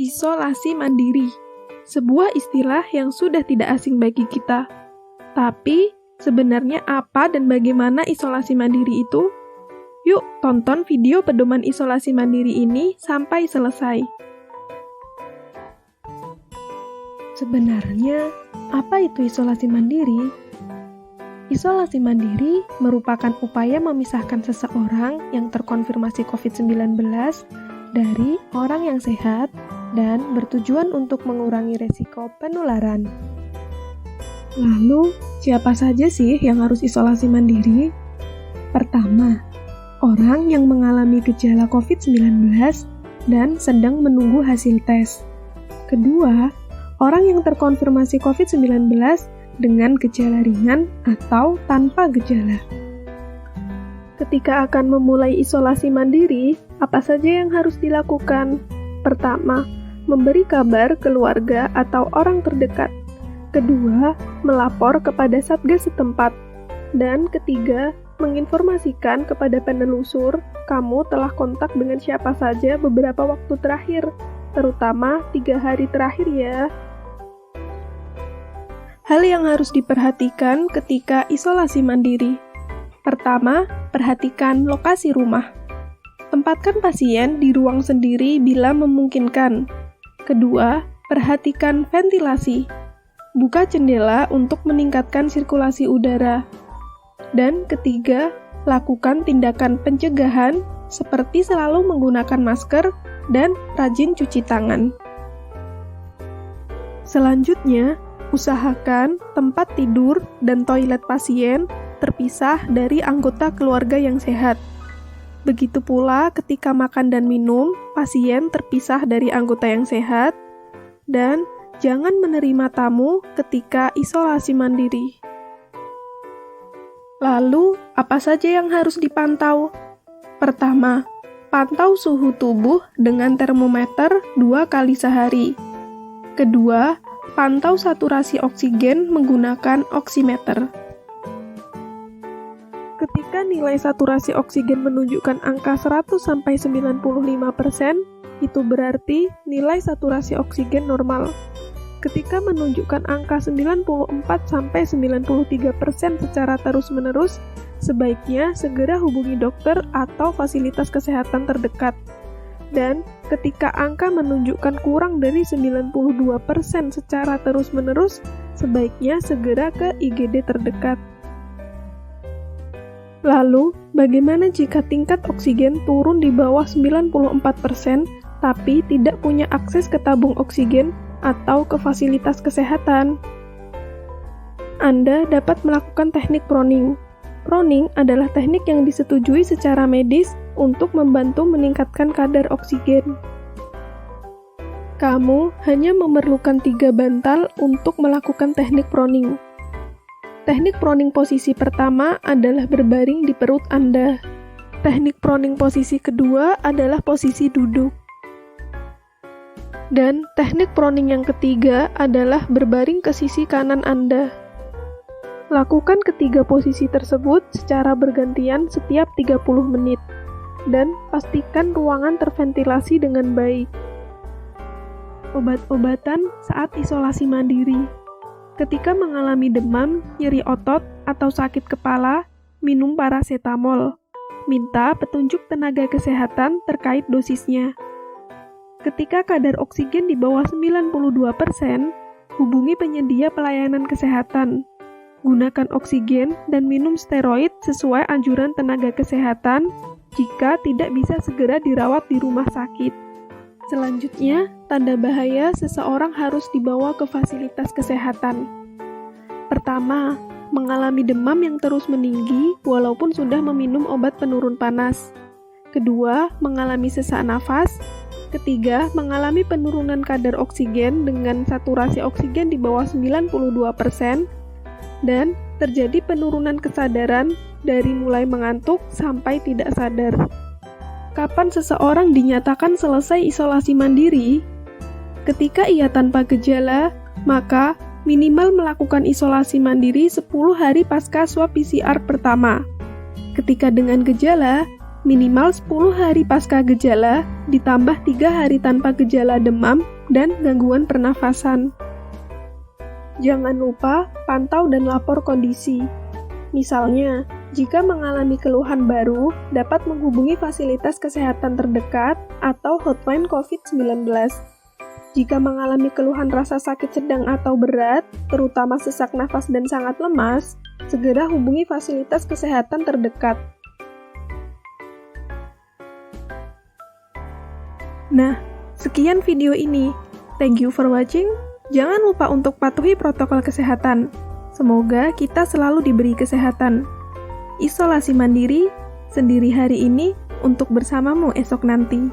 Isolasi mandiri, sebuah istilah yang sudah tidak asing bagi kita. Tapi, sebenarnya apa dan bagaimana isolasi mandiri itu? Yuk, tonton video pedoman isolasi mandiri ini sampai selesai. Sebenarnya, apa itu isolasi mandiri? Isolasi mandiri merupakan upaya memisahkan seseorang yang terkonfirmasi COVID-19 dari orang yang sehat dan bertujuan untuk mengurangi resiko penularan. Lalu, siapa saja sih yang harus isolasi mandiri? Pertama, orang yang mengalami gejala COVID-19 dan sedang menunggu hasil tes. Kedua, orang yang terkonfirmasi COVID-19 dengan gejala ringan atau tanpa gejala. Ketika akan memulai isolasi mandiri, apa saja yang harus dilakukan? Pertama, memberi kabar keluarga atau orang terdekat. Kedua, melapor kepada satgas setempat. Dan ketiga, menginformasikan kepada penelusur kamu telah kontak dengan siapa saja beberapa waktu terakhir, terutama 3 hari terakhir ya. Hal yang harus diperhatikan ketika isolasi mandiri. Pertama, perhatikan lokasi rumah. Tempatkan pasien di ruang sendiri bila memungkinkan. Kedua, perhatikan ventilasi. Buka jendela untuk meningkatkan sirkulasi udara. Dan ketiga, lakukan tindakan pencegahan seperti selalu menggunakan masker dan rajin cuci tangan. Selanjutnya, usahakan tempat tidur dan toilet pasien terpisah dari anggota keluarga yang sehat. Begitu pula ketika makan dan minum, pasien terpisah dari anggota yang sehat, dan jangan menerima tamu ketika isolasi mandiri. Lalu, apa saja yang harus dipantau? Pertama, pantau suhu tubuh dengan termometer 2 kali sehari. Kedua, pantau saturasi oksigen menggunakan oximeter. Ketika nilai saturasi oksigen menunjukkan angka 100-95%, itu berarti nilai saturasi oksigen normal. Ketika menunjukkan angka 94-93% secara terus-menerus, sebaiknya segera hubungi dokter atau fasilitas kesehatan terdekat. Dan ketika angka menunjukkan kurang dari 92% secara terus-menerus, sebaiknya segera ke IGD terdekat. Lalu, bagaimana jika tingkat oksigen turun di bawah 94% tapi tidak punya akses ke tabung oksigen atau ke fasilitas kesehatan? Anda dapat melakukan teknik proning. Proning adalah teknik yang disetujui secara medis untuk membantu meningkatkan kadar oksigen. Kamu hanya memerlukan 3 bantal untuk melakukan teknik proning. Teknik proning posisi pertama adalah berbaring di perut Anda. Teknik proning posisi kedua adalah posisi duduk. Dan teknik proning yang ketiga adalah berbaring ke sisi kanan Anda. Lakukan ketiga posisi tersebut secara bergantian setiap 30 menit. Dan pastikan ruangan terventilasi dengan baik. Obat-obatan saat isolasi mandiri. Ketika mengalami demam, nyeri otot, atau sakit kepala, minum parasetamol. Minta petunjuk tenaga kesehatan terkait dosisnya. Ketika kadar oksigen di bawah 92%, hubungi penyedia pelayanan kesehatan. Gunakan oksigen dan minum steroid sesuai anjuran tenaga kesehatan jika tidak bisa segera dirawat di rumah sakit. Selanjutnya, tanda bahaya seseorang harus dibawa ke fasilitas kesehatan. Pertama, mengalami demam yang terus meninggi walaupun sudah meminum obat penurun panas. Kedua, mengalami sesak nafas. Ketiga, mengalami penurunan kadar oksigen dengan saturasi oksigen di bawah 92%. Dan terjadi penurunan kesadaran dari mulai mengantuk sampai tidak sadar. Kapan seseorang dinyatakan selesai isolasi mandiri? Ketika ia tanpa gejala, maka minimal melakukan isolasi mandiri 10 hari pasca swab PCR pertama. Ketika dengan gejala, minimal 10 hari pasca gejala, ditambah 3 hari tanpa gejala demam dan gangguan pernafasan. Jangan lupa pantau dan lapor kondisi. Misalnya, jika mengalami keluhan baru, dapat menghubungi fasilitas kesehatan terdekat atau hotline COVID-19. Jika mengalami keluhan rasa sakit sedang atau berat, terutama sesak nafas dan sangat lemas, segera hubungi fasilitas kesehatan terdekat. Nah, sekian video ini. Thank you for watching. Jangan lupa untuk patuhi protokol kesehatan. Semoga kita selalu diberi kesehatan. Isolasi mandiri, sendiri hari ini, untuk bersamamu esok nanti.